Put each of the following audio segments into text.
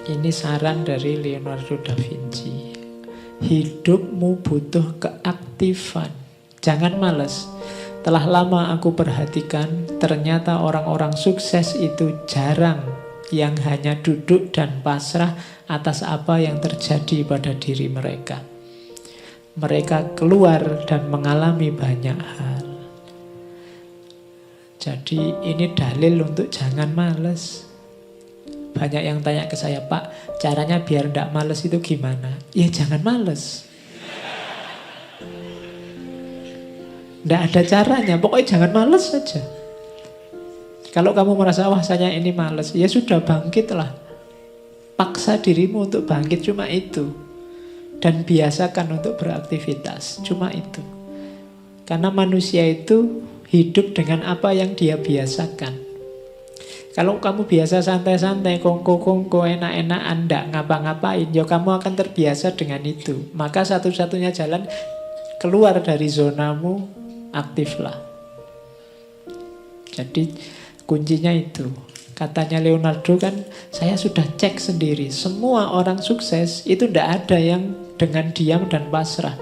Ini saran dari Leonardo da Vinci. Hidupmu butuh keaktifan. Jangan malas. Telah lama aku perhatikan, ternyata orang-orang sukses itu jarang yang hanya duduk dan pasrah atas apa yang terjadi pada diri mereka. Mereka keluar dan mengalami banyak hal. Jadi ini dalil untuk jangan malas. Banyak yang tanya ke saya, Pak, caranya biar tidak males itu gimana? Ya jangan males. Tidak ada caranya, pokoknya jangan males saja. Kalau kamu merasa, wah saya ini males, ya sudah bangkitlah. Paksa dirimu untuk bangkit, cuma itu. Dan biasakan untuk beraktivitas, cuma itu. Karena manusia itu hidup dengan apa yang dia biasakan. Kalau kamu biasa santai-santai, kongko-kongko, enak-enakan, ndak ngapa-ngapain, ya kamu akan terbiasa dengan itu. Maka satu-satunya jalan keluar dari zonamu, aktiflah. Jadi kuncinya itu. Katanya Leonardo kan, saya sudah cek sendiri. Semua orang sukses itu ndak ada yang dengan diam dan pasrah.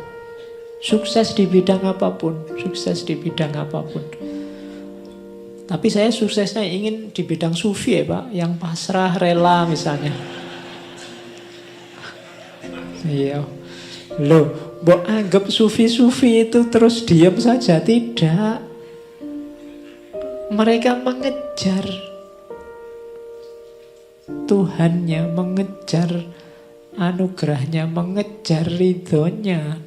Sukses di bidang apapun, sukses di bidang apapun. Tapi saya suksesnya ingin di bidang sufi ya Pak, yang pasrah, rela misalnya. Iya. Loh, mbok anggap sufi-sufi itu terus diam saja? Tidak. Mereka mengejar Tuhannya, mengejar anugerahnya, mengejar ridhonya.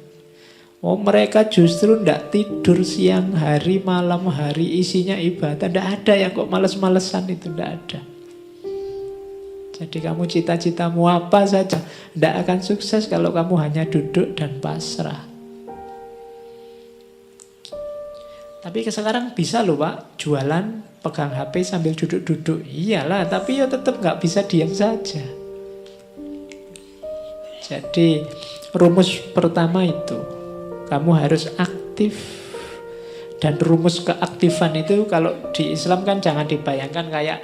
Oh, mereka justru tidak tidur siang hari, malam hari, isinya ibadah. Tidak ada yang kok males-malesan itu, tidak ada. Jadi kamu cita-citamu apa saja, tidak akan sukses kalau kamu hanya duduk dan pasrah. Tapi sekarang bisa loh Pak, jualan, pegang HP sambil duduk-duduk. Iyalah, tapi ya tetap nggak bisa diam saja. Jadi rumus pertama itu, kamu harus aktif. Dan rumus keaktifan itu kalau di Islam kan jangan dibayangkan kayak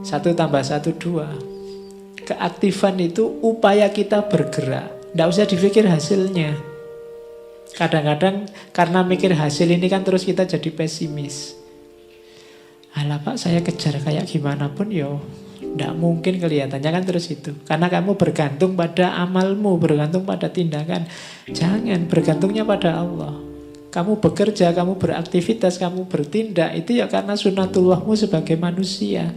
1 tambah 1 2. Keaktifan itu upaya kita bergerak. Tidak usah dipikir hasilnya. Kadang-kadang karena mikir hasil ini kan terus kita jadi pesimis. Alah Pak, saya kejar kayak gimana pun yo, tidak mungkin kelihatannya kan terus itu. Karena kamu bergantung pada amalmu, bergantung pada tindakan. Jangan, bergantungnya pada Allah. Kamu bekerja, kamu beraktivitas, kamu bertindak, itu ya karena sunatullahmu sebagai manusia.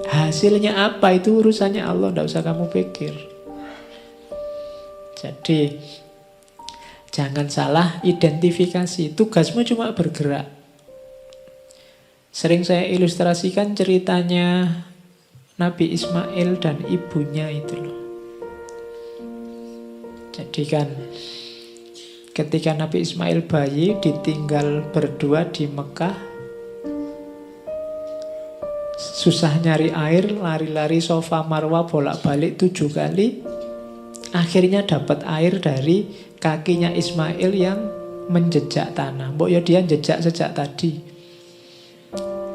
Hasilnya apa itu urusannya Allah, tidak usah kamu pikir. Jadi jangan salah identifikasi. Tugasmu cuma bergerak. Sering saya ilustrasikan ceritanya Nabi Ismail dan ibunya itu loh. Jadi kan ketika Nabi Ismail bayi ditinggal berdua di Mekah, susah nyari air, lari-lari Safa Marwa bolak-balik 7 kali. Akhirnya dapat air dari kakinya Ismail yang menjejak tanah. Mbok ya dia jejak sejak tadi,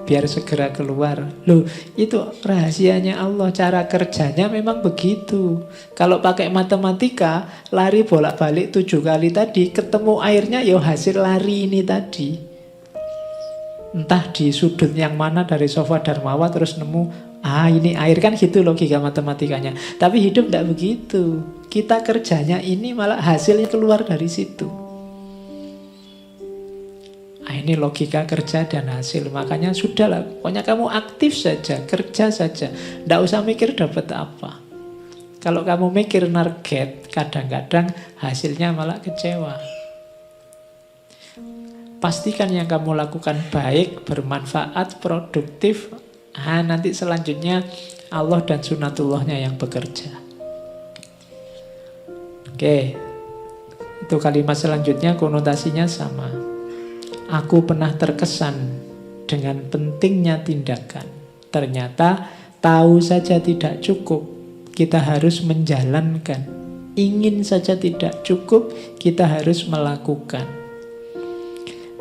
biar segera keluar. Loh, itu rahasianya Allah. Cara kerjanya memang begitu. Kalau pakai matematika, lari bolak-balik 7 kali tadi, ketemu airnya ya hasil lari ini tadi. Entah di sudut yang mana dari Safa Darmawa terus nemu, ini air, kan gitu logika matematikanya. Tapi hidup tidak begitu. Kita kerjanya ini malah hasilnya keluar dari situ. Ini logika kerja dan hasil. Makanya sudahlah, pokoknya kamu aktif saja, kerja saja, tidak usah mikir dapat apa. Kalau kamu mikir target, kadang-kadang hasilnya malah kecewa. Pastikan yang kamu lakukan baik, bermanfaat, produktif. Nanti selanjutnya Allah dan sunatullahnya yang bekerja. Oke, itu kalimat selanjutnya konotasinya sama. Aku pernah terkesan dengan pentingnya tindakan. Ternyata tahu saja tidak cukup, kita harus menjalankan. Ingin saja tidak cukup, kita harus melakukan.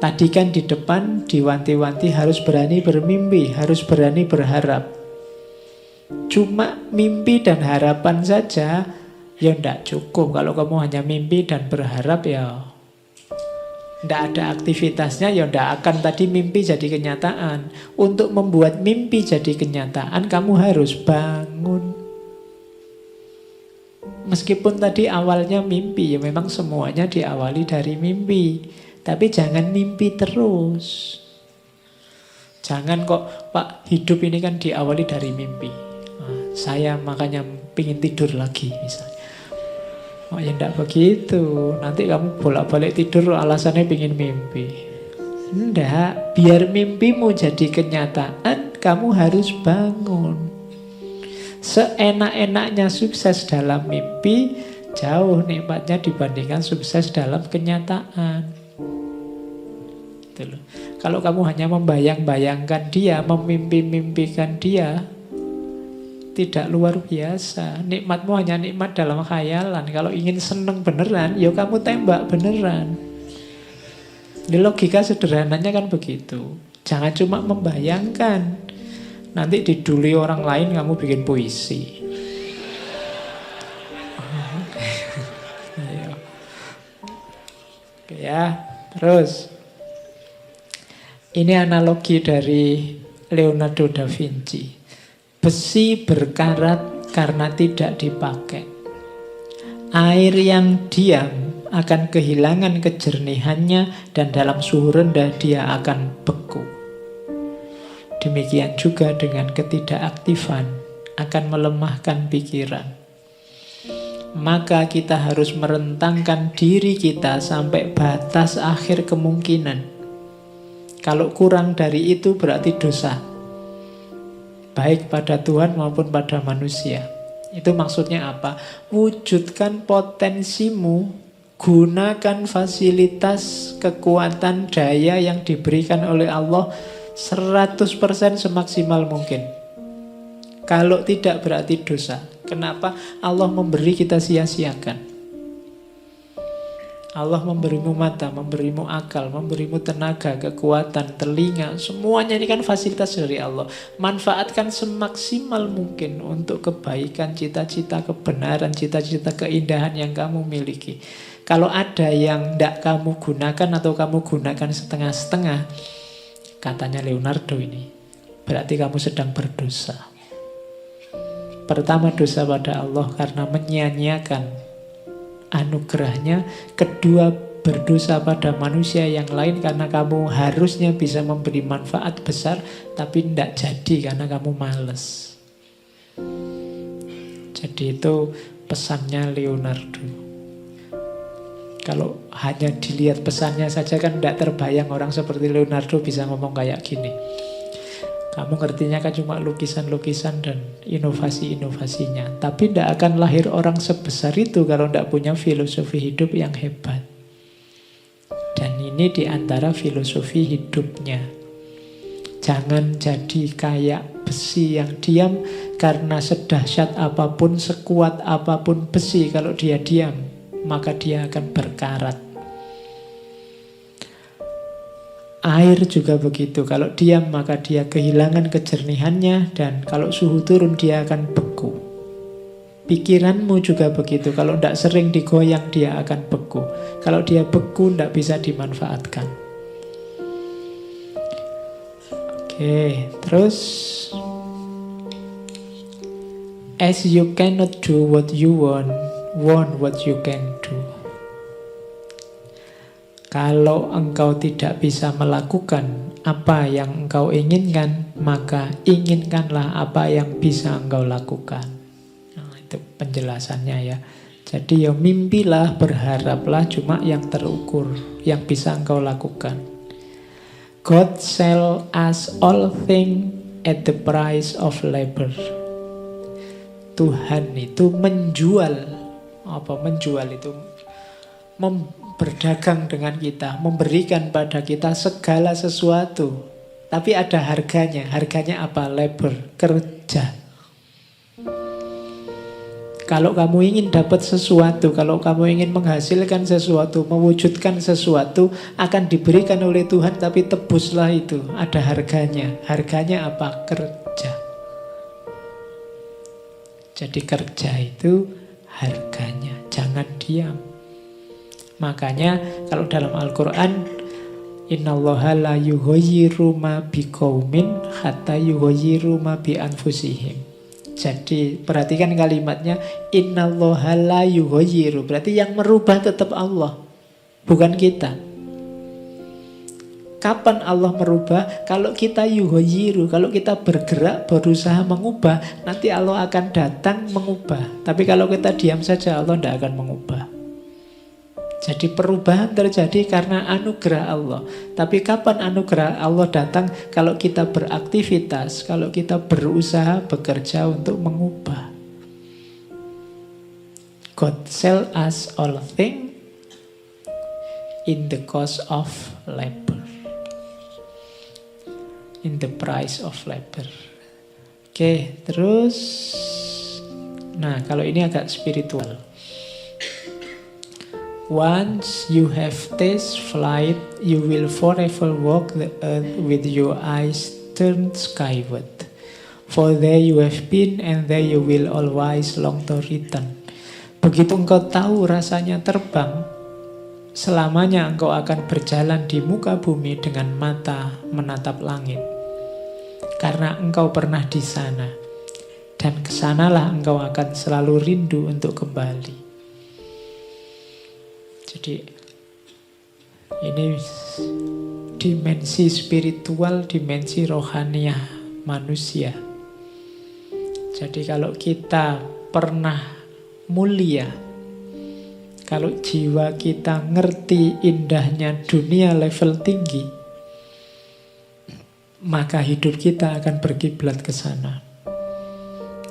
Tadi kan di depan diwanti-wanti harus berani bermimpi, harus berani berharap. cuma mimpi dan harapan saja, ya ndak cukup. Kalau kamu hanya mimpi dan berharap, ya ndak ada aktivitasnya, ya ndak akan tadi mimpi jadi kenyataan. Untuk membuat mimpi jadi kenyataan, kamu harus bangun. Meskipun tadi awalnya mimpi, ya memang semuanya diawali dari mimpi. Tapi jangan mimpi terus. Jangan kok, Pak, hidup ini kan diawali dari mimpi. Saya makanya pingin tidur lagi misalnya. Oh ya enggak begitu. Nanti kamu bolak-balik tidur alasannya pingin mimpi. Enggak, biar mimpimu jadi kenyataan, kamu harus bangun. Seenak-enaknya sukses dalam mimpi, jauh nikmatnya dibandingkan sukses dalam kenyataan. Gitu loh. Kalau kamu hanya membayang-bayangkan dia, memimpi-mimpikan dia, tidak luar biasa. Nikmatmu hanya nikmat dalam khayalan. Kalau ingin seneng beneran, ya kamu tembak beneran. Di logika sederhananya kan begitu. Jangan cuma membayangkan. Nanti diduli orang lain kamu bikin puisi. Oke ya, terus. Ini analogi dari Leonardo da Vinci. Besi berkarat karena tidak dipakai. Air yang diam akan kehilangan kejernihannya dan dalam suhu rendah dia akan beku. Demikian juga dengan ketidakaktifan akan melemahkan pikiran. Maka kita harus merentangkan diri kita sampai batas akhir kemungkinan. Kalau kurang dari itu berarti dosa. Baik pada Tuhan maupun pada manusia. Itu maksudnya apa? Wujudkan potensimu, gunakan fasilitas, kekuatan, daya yang diberikan oleh Allah 100% semaksimal mungkin. Kalau tidak berarti dosa. Kenapa? Allah memberi kita sia-siakan. Allah memberimu mata, memberimu akal, memberimu tenaga, kekuatan, telinga. Semuanya ini kan fasilitas dari Allah. Manfaatkan semaksimal mungkin untuk kebaikan, cita-cita, kebenaran, cita-cita, keindahan yang kamu miliki. Kalau ada yang tidak kamu gunakan atau kamu gunakan setengah-setengah, katanya Leonardo ini, berarti kamu sedang berdosa. Pertama, dosa pada Allah karena menyia-nyiakan anugerahnya. Kedua, berdosa pada manusia yang lain karena kamu harusnya bisa memberi manfaat besar tapi tidak jadi karena kamu malas. Jadi itu pesannya Leonardo. Kalau hanya dilihat pesannya saja kan tidak terbayang orang seperti Leonardo bisa ngomong kayak gini. Kamu ngertinya kan cuma lukisan-lukisan dan inovasi-inovasinya. Tapi tidak akan lahir orang sebesar itu kalau tidak punya filosofi hidup yang hebat. Dan ini diantara filosofi hidupnya. Jangan jadi kayak besi yang diam, karena sedahsyat apapun, sekuat apapun besi, kalau dia diam, maka dia akan berkarat. Air juga begitu, kalau diam maka dia kehilangan kejernihannya, dan kalau suhu turun dia akan beku. Pikiranmu juga begitu, kalau tidak sering digoyang dia akan beku. Kalau dia beku tidak bisa dimanfaatkan. Oke, terus as you cannot do what you want what you can do. Kalau engkau tidak bisa melakukan apa yang engkau inginkan, maka inginkanlah apa yang bisa engkau lakukan. Nah, itu penjelasannya ya. Jadi ya mimpilah, berharaplah, cuma yang terukur, yang bisa engkau lakukan. God sell us all things at the price of labor. Tuhan itu menjual, apa menjual itu? Berdagang dengan kita, memberikan pada kita segala sesuatu. Tapi ada harganya. Harganya apa? Labor, kerja. Kalau kamu ingin dapat sesuatu, kalau kamu ingin menghasilkan sesuatu, mewujudkan sesuatu, akan diberikan oleh Tuhan, tapi tebuslah itu. Ada harganya. Harganya apa? Kerja. Jadi kerja itu harganya, jangan diam. Makanya kalau dalam Al-Quran, innallaha la yughayyiru ma biqaumin hatta yughayyiru ma bi anfusihim. Jadi perhatikan kalimatnya, innallaha la yughayyiru. Berarti yang merubah tetap Allah, bukan kita. Kapan Allah merubah? Kalau kita yughayyiru, kalau kita bergerak, berusaha mengubah, nanti Allah akan datang mengubah. Tapi kalau kita diam saja, Allah tidak akan mengubah. Jadi perubahan terjadi karena anugerah Allah. Tapi kapan anugerah Allah datang? Kalau kita beraktivitas, kalau kita berusaha, bekerja untuk mengubah. God sell us all things in the cost of labor. In the price of labor. Oke, terus. Nah, kalau ini agak spiritual. Once you have tasted flight, you will forever walk the earth with your eyes turned skyward. For there you have been, and there you will always long to return. Begitu engkau tahu rasanya terbang, selamanya engkau akan berjalan di muka bumi dengan mata menatap langit. Karena engkau pernah di sana, dan kesanalah engkau akan selalu rindu untuk kembali. Jadi ini dimensi spiritual, dimensi rohaniah manusia. Jadi kalau kita pernah mulia, kalau jiwa kita ngerti indahnya dunia level tinggi, maka hidup kita akan berkiblat ke sana.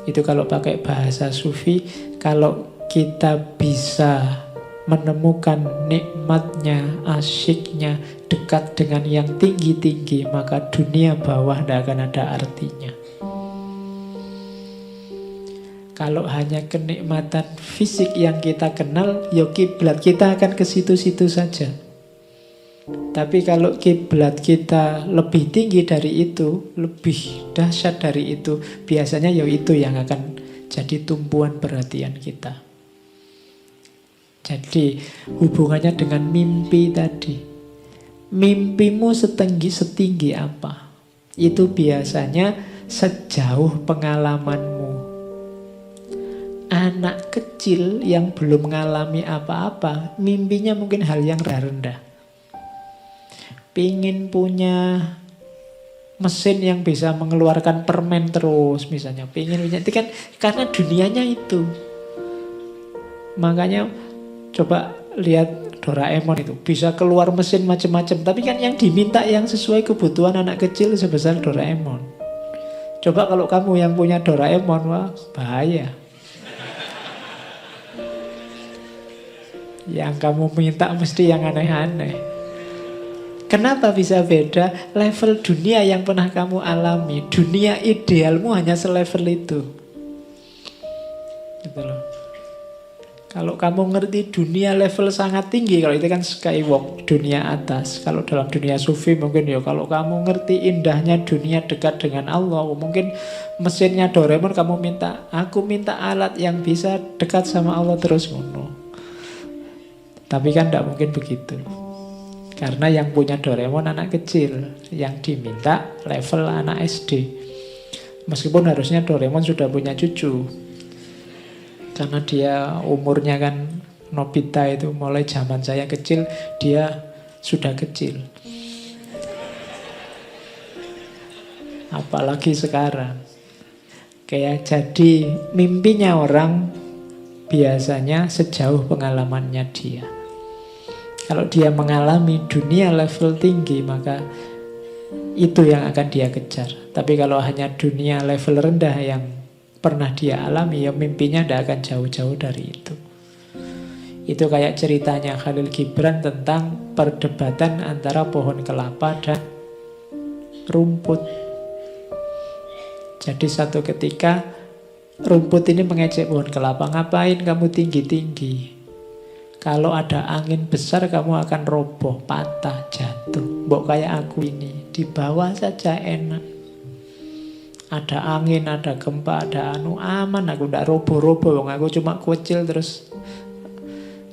Itu kalau pakai bahasa sufi, kalau kita bisa menemukan nikmatnya, asyiknya, dekat dengan yang tinggi-tinggi, maka dunia bawah tidak akan ada artinya. Kalau hanya kenikmatan fisik yang kita kenal, ya kiblat kita akan ke situ-situ saja. Tapi kalau kiblat kita lebih tinggi dari itu, lebih dahsyat dari itu, biasanya ya itu yang akan jadi tumpuan perhatian kita. Jadi hubungannya dengan mimpi tadi. Mimpimu setinggi apa? Itu biasanya sejauh pengalamanmu. Anak kecil yang belum mengalami apa-apa, mimpinya mungkin hal yang rendah. Pingin punya mesin yang bisa mengeluarkan permen terus misalnya. Pingin punya, itu kan karena dunianya itu. Makanya coba lihat Doraemon itu. Bisa keluar mesin macam-macam. Tapi kan yang diminta yang sesuai kebutuhan anak kecil sebesar Doraemon. Coba kalau kamu yang punya Doraemon, wah bahaya. Yang kamu minta mesti yang aneh-aneh. Kenapa bisa beda? Level dunia yang pernah kamu alami, dunia idealmu hanya selevel itu. Gitu loh. Kalau kamu ngerti dunia level sangat tinggi, kalau itu kan skywalk, dunia atas. Kalau dalam dunia sufi mungkin ya, kalau kamu ngerti indahnya dunia dekat dengan Allah, mungkin mesinnya Doraemon kamu minta, aku minta alat yang bisa dekat sama Allah terus ngono. Tapi kan tidak mungkin begitu. Karena yang punya Doraemon anak kecil, yang diminta level anak SD. Meskipun harusnya Doraemon sudah punya cucu. Karena dia umurnya kan Nobita itu mulai zaman saya kecil, dia sudah kecil. Apalagi sekarang. Kayak jadi mimpinya orang biasanya sejauh pengalamannya dia. Kalau dia mengalami dunia level tinggi, maka itu yang akan dia kejar. Tapi kalau hanya dunia level rendah yang pernah dia alami, ya mimpinya tidak akan jauh-jauh dari itu. Itu kayak ceritanya Khalil Gibran tentang perdebatan antara pohon kelapa dan rumput. Jadi satu ketika rumput ini mengejek pohon kelapa, ngapain kamu tinggi-tinggi? Kalau ada angin besar kamu akan roboh, patah, jatuh. Mbok kayak aku ini, di bawah saja enak. Ada angin, ada gempa, ada aman, aku ndak roboh-roboh, aku cuma kucil terus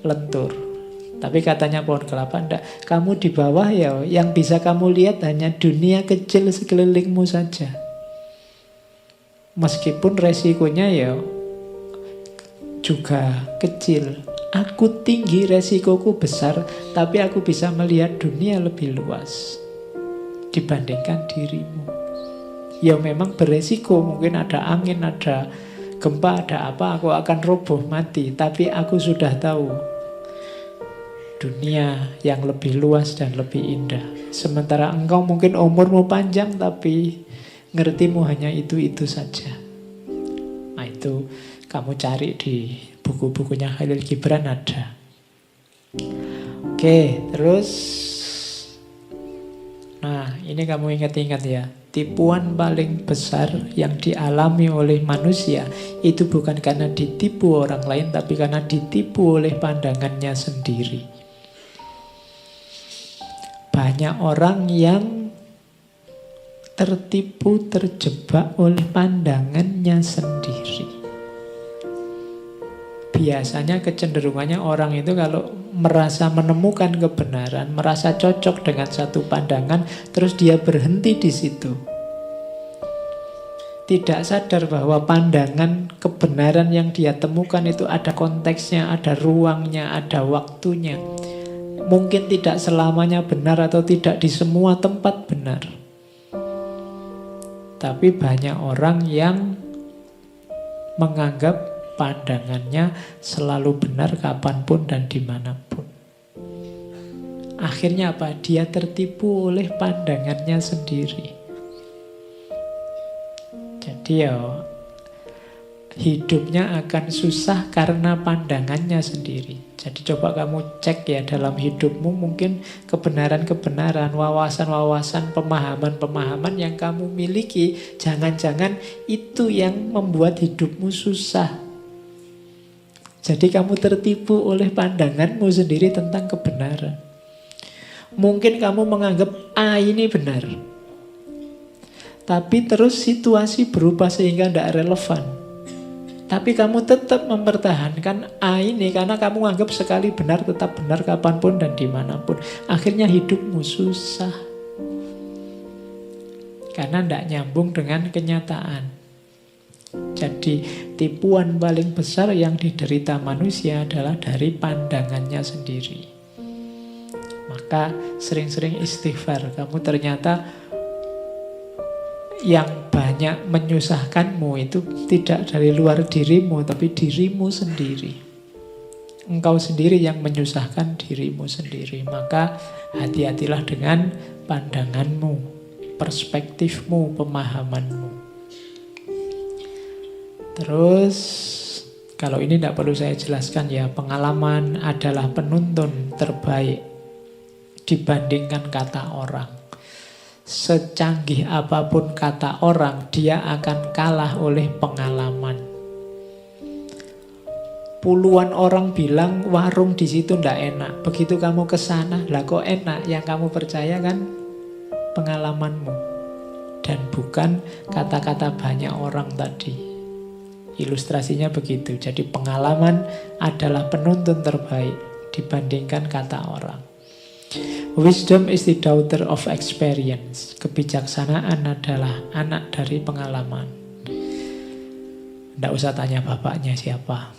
lentur. Tapi katanya pohon kelapa, ndak, kamu di bawah ya, yang bisa kamu lihat hanya dunia kecil sekelilingmu saja. Meskipun resikonya ya juga kecil. Aku tinggi, resikoku besar, tapi aku bisa melihat dunia lebih luas dibandingkan dirimu. Ya memang beresiko, mungkin ada angin, ada gempa, ada apa, aku akan roboh mati. Tapi aku sudah tahu dunia yang lebih luas dan lebih indah. Sementara engkau mungkin umurmu panjang, tapi ngertimu hanya itu-itu saja. Nah itu kamu cari di buku-bukunya Khalil Gibran ada. Oke, terus nah ini kamu ingat-ingat ya. Tipuan paling besar yang dialami oleh manusia itu bukan karena ditipu orang lain, tapi karena ditipu oleh pandangannya sendiri. Banyak orang yang tertipu, terjebak oleh pandangannya sendiri. Biasanya kecenderungannya orang itu kalau merasa menemukan kebenaran, merasa cocok dengan satu pandangan, terus dia berhenti di situ. Tidak sadar bahwa pandangan kebenaran yang dia temukan itu ada konteksnya, ada ruangnya, ada waktunya. Mungkin tidak selamanya benar atau tidak di semua tempat benar. Tapi banyak orang yang menganggap pandangannya selalu benar kapanpun dan dimanapun. Akhirnya apa? Dia tertipu oleh pandangannya sendiri. Jadi ya hidupnya akan susah karena pandangannya sendiri. Jadi coba kamu cek ya dalam hidupmu, mungkin kebenaran-kebenaran, wawasan-wawasan, pemahaman-pemahaman yang kamu miliki, jangan-jangan itu yang membuat hidupmu susah. Jadi kamu tertipu oleh pandanganmu sendiri tentang kebenaran. Mungkin kamu menganggap A ini benar. Tapi terus situasi berubah sehingga tidak relevan. Tapi kamu tetap mempertahankan A ini karena kamu anggap sekali benar tetap benar kapanpun dan dimanapun. Akhirnya hidupmu susah. Karena tidak nyambung dengan kenyataan. Jadi tipuan paling besar yang diderita manusia adalah dari pandangannya sendiri. Maka sering-sering istighfar. Kamu ternyata yang banyak menyusahkanmu itu tidak dari luar dirimu, tapi dirimu sendiri. Engkau sendiri yang menyusahkan dirimu sendiri. Maka hati-hatilah dengan pandanganmu, perspektifmu, pemahamanmu. Terus kalau ini tidak perlu saya jelaskan ya, pengalaman adalah penuntun terbaik dibandingkan kata orang. Secanggih apapun kata orang, dia akan kalah oleh pengalaman. Puluhan orang bilang warung di situ ndak enak. Begitu kamu ke sana, lah kok enak? Yang kamu percaya kan pengalamanmu dan bukan kata-kata banyak orang tadi. Ilustrasinya begitu. Jadi pengalaman adalah penuntun terbaik dibandingkan kata orang. Wisdom is the daughter of experience. Kebijaksanaan adalah anak dari pengalaman. Tidak usah tanya bapaknya siapa.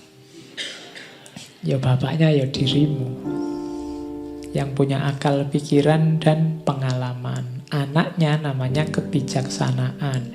Ya bapaknya ya dirimu. Yang punya akal pikiran dan pengalaman. Anaknya namanya kebijaksanaan.